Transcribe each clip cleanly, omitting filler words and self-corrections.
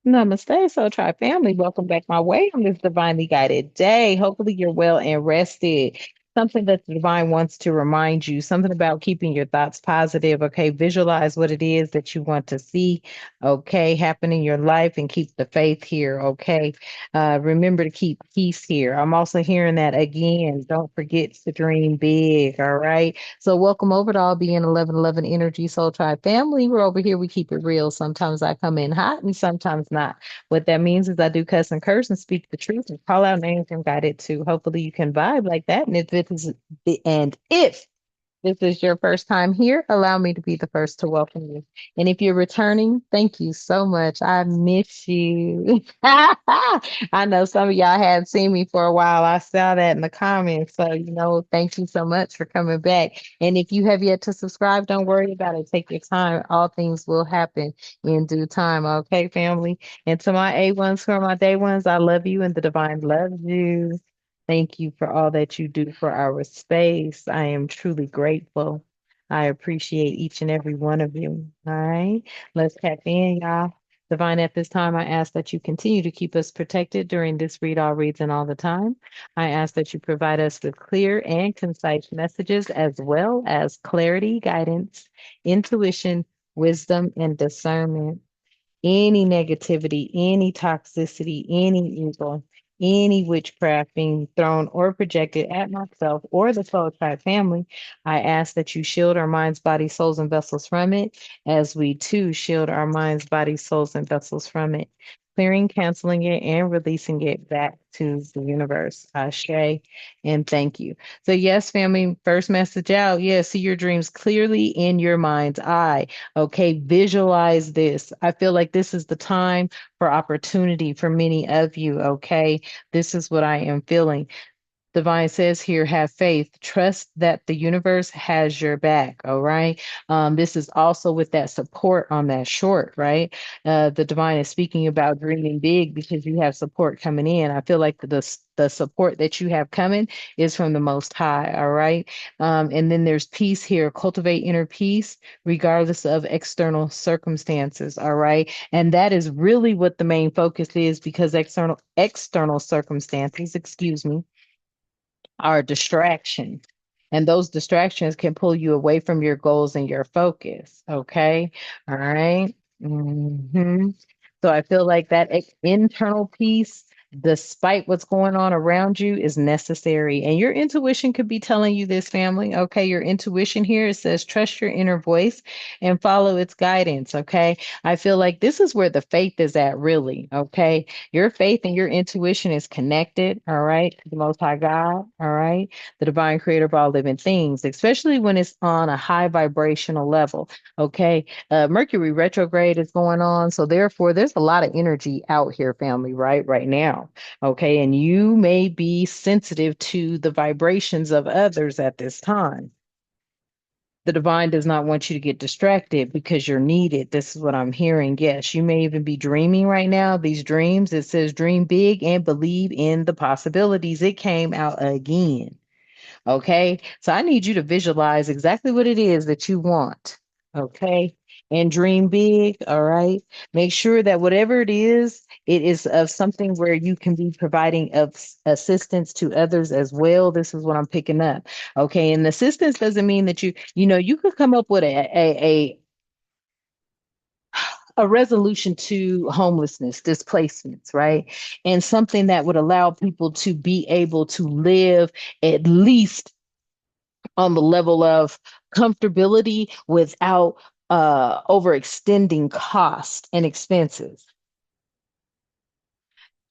Namaste, Soul Tribe family. Welcome back my way on this divinely guided day. Hopefully, you're well and rested. Something that the divine wants to remind you, something about keeping your thoughts positive. Okay, visualize what it is that you want to see, okay, happen in your life and keep the faith here. Okay, remember to keep peace here. I'm also hearing that again. Don't forget to dream big. All right. So, welcome over to all being 1111 Energy Soul Tribe family. We're over here. We keep it real. Sometimes I come in hot and sometimes not. What that means is I do cuss and curse and speak the truth and call out names and guide it too. Hopefully, you can vibe like that. And if this is your first time here, allow me to be the first to welcome you. And if you're returning, thank you so much. I miss you. I know some of y'all hadn't seen me for a while. I saw that in the comments. So, thank you so much for coming back. And if you have yet to subscribe, don't worry about it. Take your time. All things will happen in due time. Okay, family? And to my A1s who are my day ones, I love you and the divine loves you. Thank you for all that you do for our space. I am truly grateful. I appreciate each and every one of you. All right, let's tap in, y'all. Divine, at this time, I ask that you continue to keep us protected during this read all reads and all the time. I ask that you provide us with clear and concise messages as well as clarity, guidance, intuition, wisdom, and discernment. Any negativity, any toxicity, any evil, any witchcraft being thrown or projected at myself or the Soul Tribe family, I ask that you shield our minds, bodies, souls, and vessels from it, as we too shield our minds, bodies, souls, and vessels from it, clearing, canceling it, and releasing it back to the universe. Ashe, and thank you. So, yes, family, first message out. Yes, see your dreams clearly in your mind's eye. Okay, visualize this. I feel like this is the time for opportunity for many of you. Okay, this is what I am feeling. Divine says here, have faith, trust that the universe has your back. All right. This is also with that support on that short, right? The divine is speaking about dreaming big because you have support coming in. I feel like the support that you have coming is from the Most High. All right. And then there's peace here. Cultivate inner peace regardless of external circumstances. All right. And that is really what the main focus is because external circumstances, excuse me, are distractions. And those distractions can pull you away from your goals and your focus. Okay. All right. So I feel like that internal peace, despite what's going on around you, is necessary. And your intuition could be telling you this, family. Okay. Your intuition here, it says trust your inner voice and follow its guidance. Okay. I feel like this is where the faith is at, really. Okay. Your faith and your intuition is connected, all right, to the Most High God, all right, the divine creator of all living things, especially when it's on a high vibrational level, okay? Mercury retrograde is going on, so therefore there's a lot of energy out here, family, right now, okay? And you may be sensitive to the vibrations of others at this time. The divine does not want you to get distracted because you're needed. This is what I'm hearing. Yes, you may even be dreaming right now. These dreams, it says dream big and believe in the possibilities. It came out again. Okay. So I need you to visualize exactly what it is that you want. Okay. And dream big. All right. Make sure that whatever it is of something where you can be providing of assistance to others as well. This is what I'm picking up. Okay. And assistance doesn't mean that you could come up with a resolution to homelessness, displacements, right? And something that would allow people to be able to live at least on the level of comfortability without overextending cost and expenses.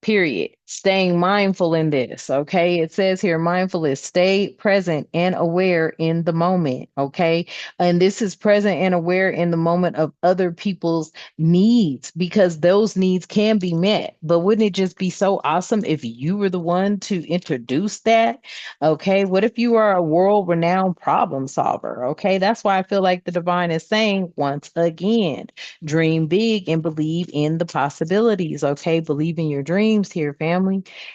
Period. Staying mindful in this. Okay. It says here, mindful is stay present and aware in the moment. Okay. And this is present and aware in the moment of other people's needs because those needs can be met. But wouldn't it just be so awesome if you were the one to introduce that? Okay. What if you are a world renowned problem solver? Okay. That's why I feel like the divine is saying once again, dream big and believe in the possibilities. Okay. Believe in your dreams here, family.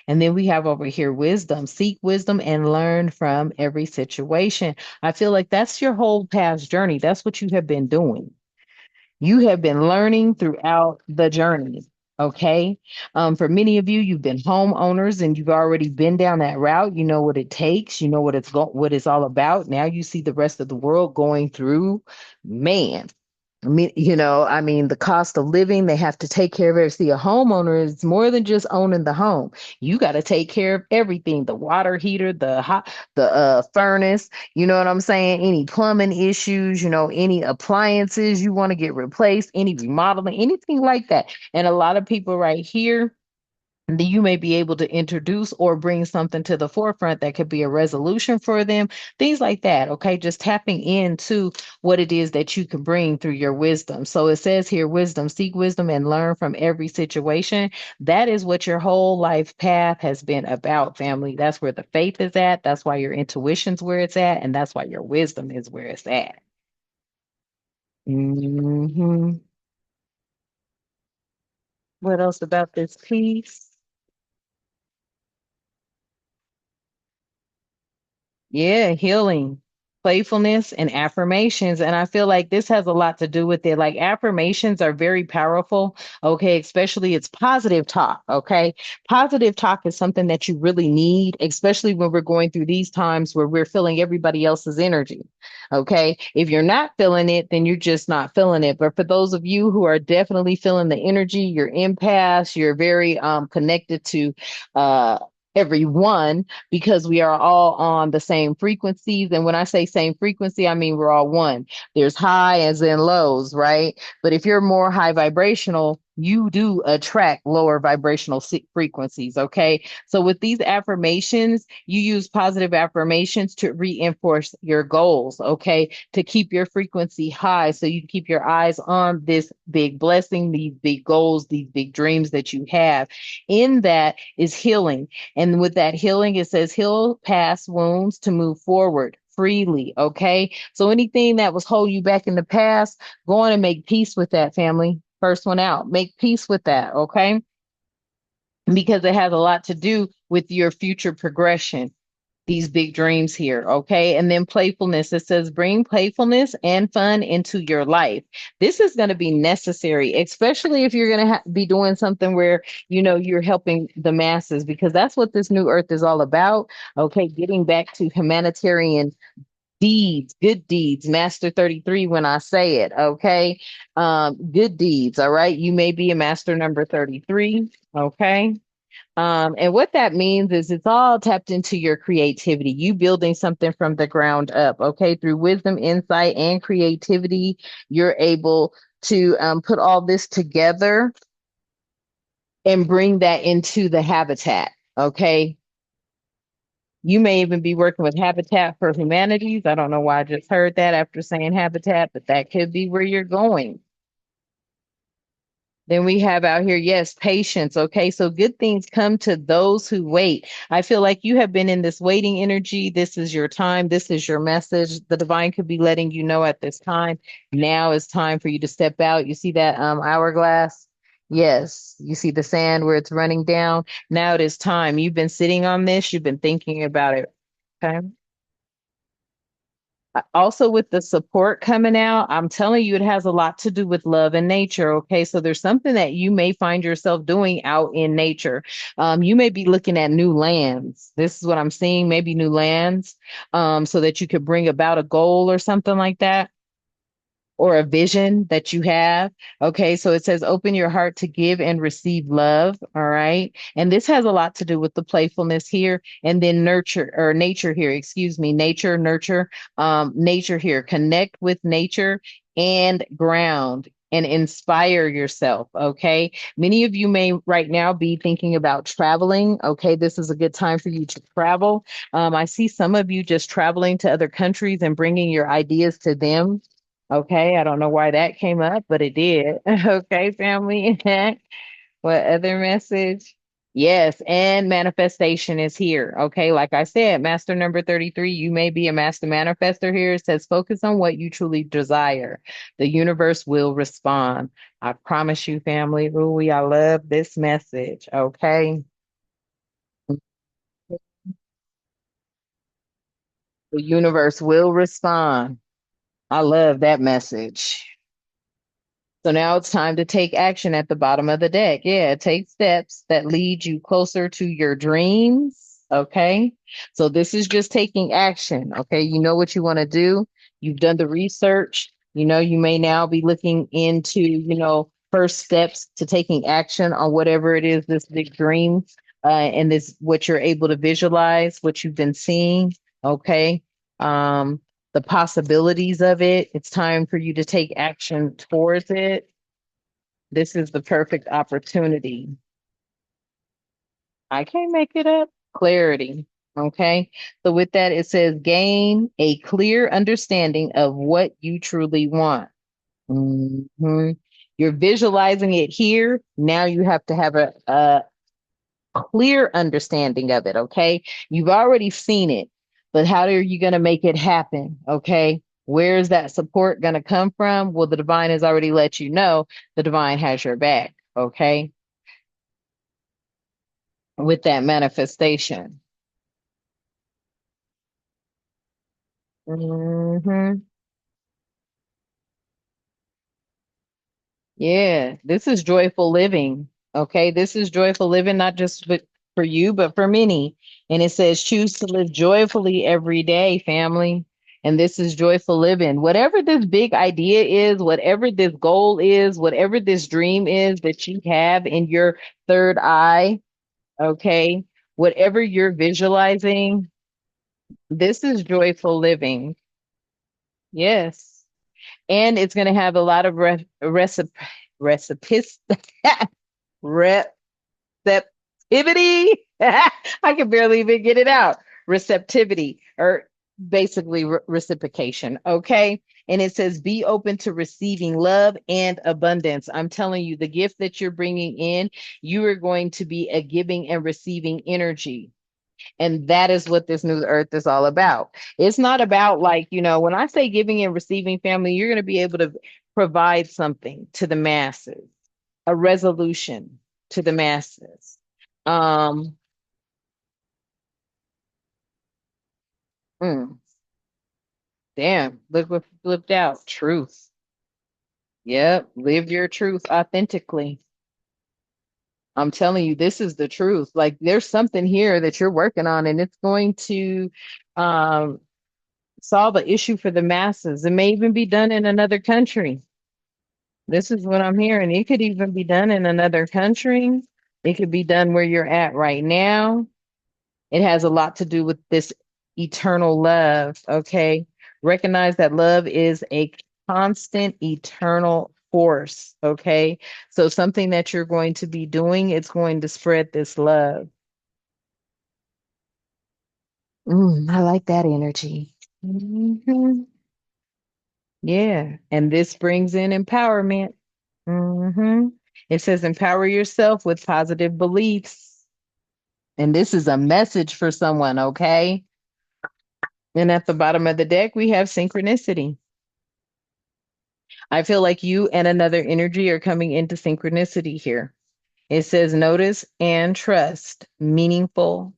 And then we have over here wisdom. Seek wisdom and learn from every situation. I feel like that's your whole past journey. That's what you have been doing. You have been learning throughout the journey. Okay. For many of you, you've been homeowners and you've already been down that route. You know what it takes. You know what it's all about. Now you see the rest of the world going through, man. I mean, the cost of living, they have to take care of it. See, a homeowner is more than just owning the home. You got to take care of everything, the water heater, the furnace, you know what I'm saying? Any plumbing issues, any appliances you want to get replaced, any remodeling, anything like that. And a lot of people right here, you may be able to introduce or bring something to the forefront that could be a resolution for them, things like that. Okay, just tapping into what it is that you can bring through your wisdom. So it says here, wisdom, seek wisdom and learn from every situation. That is what your whole life path has been about, family. That's where the faith is at. That's why your intuition's where it's at. And that's why your wisdom is where it's at. Hmm. What else about this piece? Yeah, healing, playfulness, and affirmations. And I feel like this has a lot to do with it. Like affirmations are very powerful. Okay. Especially it's positive talk. Okay. Positive talk is something that you really need, especially when we're going through these times where we're feeling everybody else's energy. Okay. If you're not feeling it, then you're just not feeling it. But for those of you who are definitely feeling the energy, you're empaths, you're very connected to everyone because we are all on the same frequencies. And when I say same frequency, I mean we're all one. There's high as in lows, right? But if you're more high vibrational, you do attract lower vibrational frequencies. Okay. So with these affirmations, you use positive affirmations to reinforce your goals. Okay. To keep your frequency high so you keep your eyes on this big blessing, these big goals, these big dreams that you have. In that is healing. And with that healing, it says heal past wounds to move forward freely. Okay. So anything that was holding you back in the past, go on and make peace with that, family. First one out. Make peace with that. Okay. Because it has a lot to do with your future progression, these big dreams here. Okay. And then playfulness. It says bring playfulness and fun into your life. This is going to be necessary, especially if you're going to be doing something where, you're helping the masses, because that's what this new earth is all about. Okay. Getting back to humanitarian deeds, good deeds, master 33 when I say it. Okay. Good deeds. All right. You may be a master number 33. Okay. And what that means is it's all tapped into your creativity, you building something from the ground up. Okay. Through wisdom, insight, and creativity, you're able to put all this together and bring that into the habitat. Okay. You may even be working with Habitat for Humanities. I don't know why I just heard that after saying habitat, but that could be where you're going. Then we have out here, yes, patience. Okay. So good things come to those who wait. I feel like you have been in this waiting energy. This is your time. This is your message. The divine could be letting you know at this time. Now is time for you to step out. You see that hourglass? Yes. You see the sand where it's running down. Now it is time. You've been sitting on this. You've been thinking about it. Okay. Also with the support coming out, I'm telling you, it has a lot to do with love and nature. Okay. So there's something that you may find yourself doing out in nature. You may be looking at new lands. This is what I'm seeing, maybe new lands, so that you could bring about a goal or something like that, or a vision that you have. Okay, so it says open your heart to give and receive love. All right. And this has a lot to do with the playfulness here, and then nurture or nature here, excuse me, nature, nurture, nature here. Connect with nature and ground and inspire yourself. Okay. Many of you may right now be thinking about traveling. Okay. This is a good time for you to travel. I see some of you just traveling to other countries and bringing your ideas to them. Okay, I don't know why that came up, but it did. Okay, family. What other message? Yes, and manifestation is here. Okay, like I said, master number 33, you may be a master manifester here. It says focus on what you truly desire. The universe will respond. I promise you, family. Ooh, I love this message. Okay. The universe will respond. I love that message. So now it's time to take action at the bottom of the deck. Yeah, take steps that lead you closer to your dreams. Okay. So this is just taking action. Okay. You know what you want to do. You've done the research. You know, you may now be looking into, first steps to taking action on whatever it is, this big dream, and this, what you're able to visualize, what you've been seeing. Okay. Um, the possibilities of it. It's time for you to take action towards it. This is the perfect opportunity. I can't make it up. Clarity. Okay. So with that, it says gain a clear understanding of what you truly want. Mhm. You're visualizing it here. Now you have to have a clear understanding of it. Okay. You've already seen it, but how are you going to make it happen? Okay. Where is that support going to come from? Well, the divine has already let you know the divine has your back. Okay. With that manifestation. Hmm. Yeah, this is joyful living. Okay, this is joyful living, not just for you, but for many. And it says, choose to live joyfully every day, family. And this is joyful living. Whatever this big idea is, whatever this goal is, whatever this dream is that you have in your third eye, okay, whatever you're visualizing, this is joyful living. Yes. And it's going to have a lot of recipes, receptivity. I can barely even get it out. Receptivity, or basically reciprocation. Okay. And it says, be open to receiving love and abundance. I'm telling you, the gift that you're bringing in, you are going to be a giving and receiving energy. And that is what this new earth is all about. It's not about, like, when I say giving and receiving, family, you're going to be able to provide something to the masses, a resolution to the masses. Um, mm, damn, look what flipped out. Truth. Yep. Live your truth authentically. I'm telling you, this is the truth. Like, there's something here that you're working on, and it's going to um, solve an issue for the masses. It may even be done in another country. This is what I'm hearing. It could even be done in another country. It could be done where you're at right now. It has a lot to do with this eternal love. Okay. Recognize that love is a constant, eternal force. Okay. So something that you're going to be doing, it's going to spread this love. I like that energy. Mhm. Yeah. And this brings in empowerment. It says empower yourself with positive beliefs. And this is a message for someone, okay? And at the bottom of the deck, we have synchronicity. I feel like you and another energy are coming into synchronicity here. It says notice and trust meaningful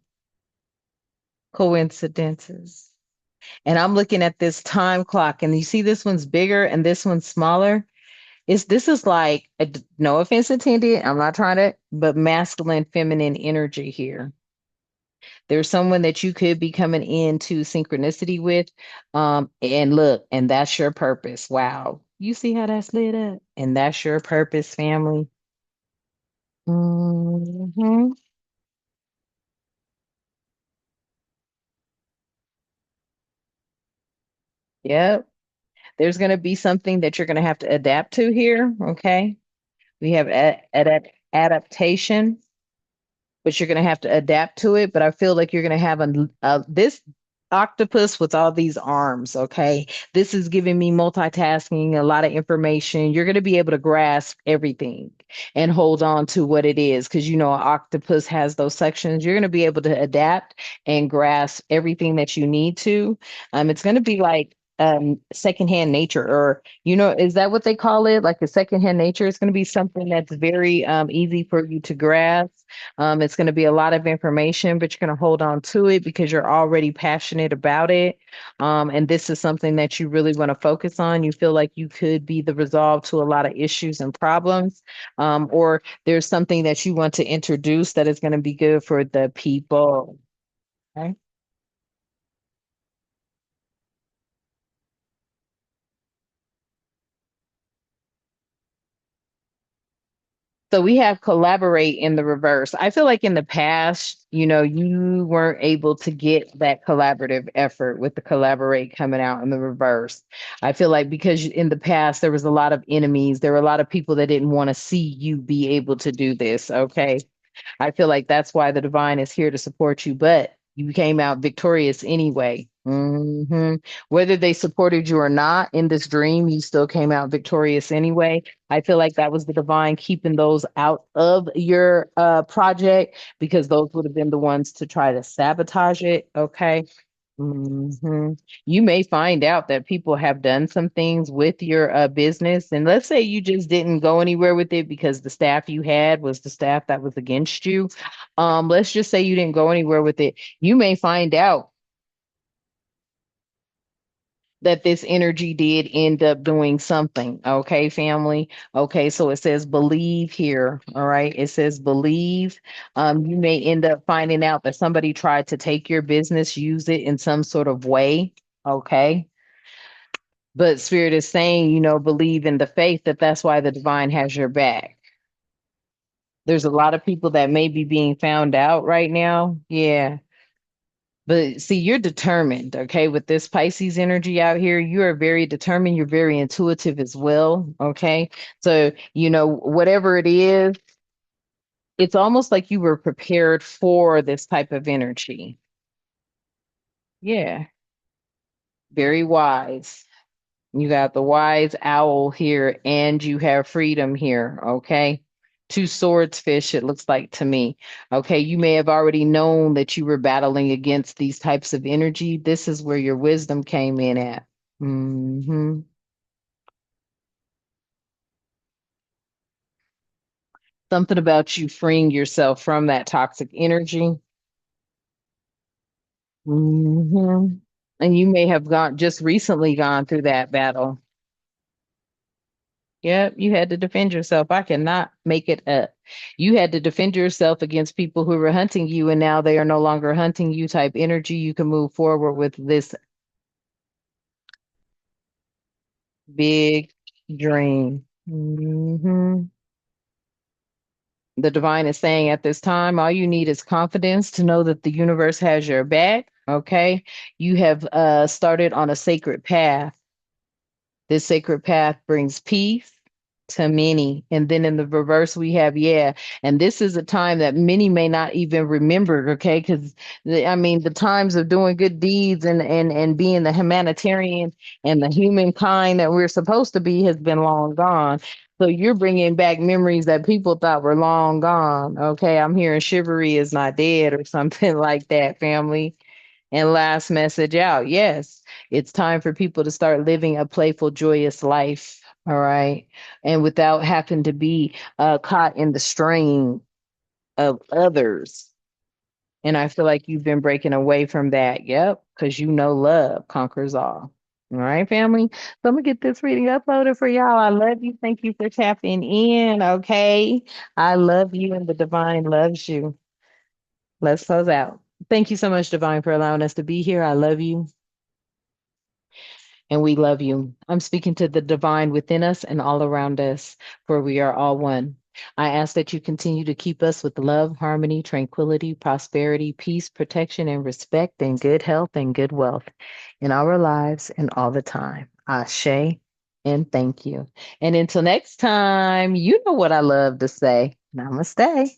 coincidences. And I'm looking at this time clock, and you see this one's bigger and this one's smaller. This is like no offense intended. I'm not trying to, but masculine, feminine energy here. There's someone that you could be coming into synchronicity with. And look, and that's your purpose. Wow. You see how that's lit up? And that's your purpose, family. Hmm. Yep. There's going to be something that you're going to have to adapt to here. Okay. We have adaptation, but you're going to have to adapt to it. But I feel like you're going to have this octopus with all these arms. Okay. This is giving me multitasking, a lot of information. You're going to be able to grasp everything and hold on to what it is. Cause an octopus has those sections. You're going to be able to adapt and grasp everything that you need to. It's going to be like secondhand nature, or is that what they call it? Like a secondhand nature. It's going to be something that's very easy for you to grasp. It's going to be a lot of information, but you're going to hold on to it because you're already passionate about it. And this is something that you really want to focus on. You feel like you could be the resolve to a lot of issues and problems, or there's something that you want to introduce that is going to be good for the people. Okay. So we have collaborate in the reverse. I feel like in the past, you weren't able to get that collaborative effort with the collaborate coming out in the reverse. I feel like because in the past there was a lot of enemies, there were a lot of people that didn't want to see you be able to do this. Okay. I feel like that's why the divine is here to support you, but you came out victorious anyway. Whether they supported you or not in this dream, you still came out victorious anyway. I feel like that was the divine keeping those out of your project because those would have been the ones to try to sabotage it. Okay. hmm You may find out that people have done some things with your business, and let's say you just didn't go anywhere with it because the staff you had was the staff that was against you. Let's just say you didn't go anywhere with it. You may find out that this energy did end up doing something. Okay, family. Okay, so it says believe here. All right, it says believe. You may end up finding out that somebody tried to take your business, use it in some sort of way. Okay. But Spirit is saying, believe in the faith that that's why the divine has your back. There's a lot of people that may be being found out right now. Yeah. But see, you're determined, okay, with this Pisces energy out here. You are very determined. You're very intuitive as well, okay? So, whatever it is, it's almost like you were prepared for this type of energy. Yeah, very wise. You got the wise owl here, and you have freedom here, okay? Two swords fish, it looks like to me. Okay, you may have already known that you were battling against these types of energy. This is where your wisdom came in at. hmm Something about you freeing yourself from that toxic energy. hmm And you may have just recently gone through that battle. Yep, you had to defend yourself. I cannot make it up. You had to defend yourself against people who were hunting you, and now they are no longer hunting you type energy. You can move forward with this big dream. The divine is saying at this time, all you need is confidence to know that the universe has your back. Okay. You have started on a sacred path. This sacred path brings peace to many. And then in the reverse, we have, yeah. And this is a time that many may not even remember, okay? Because I mean, the times of doing good deeds and being the humanitarian and the humankind that we're supposed to be has been long gone. So you're bringing back memories that people thought were long gone. Okay, I'm hearing chivalry is not dead or something like that, family. And last message out. Yes, it's time for people to start living a playful, joyous life. All right. And without having to be caught in the strain of others. And I feel like you've been breaking away from that. Yep. Because love conquers all. All right, family. So I'm going to get this reading uploaded for y'all. I love you. Thank you for tapping in. Okay. I love you and the divine loves you. Let's close out. Thank you so much, Divine, for allowing us to be here. I love you and we love you. I'm speaking to the divine within us and all around us, for we are all one. I ask that you continue to keep us with love, harmony, tranquility, prosperity, peace, protection, and respect, and good health and good wealth in our lives and all the time. Ashe and thank you. And until next time, you know what I love to say. Namaste.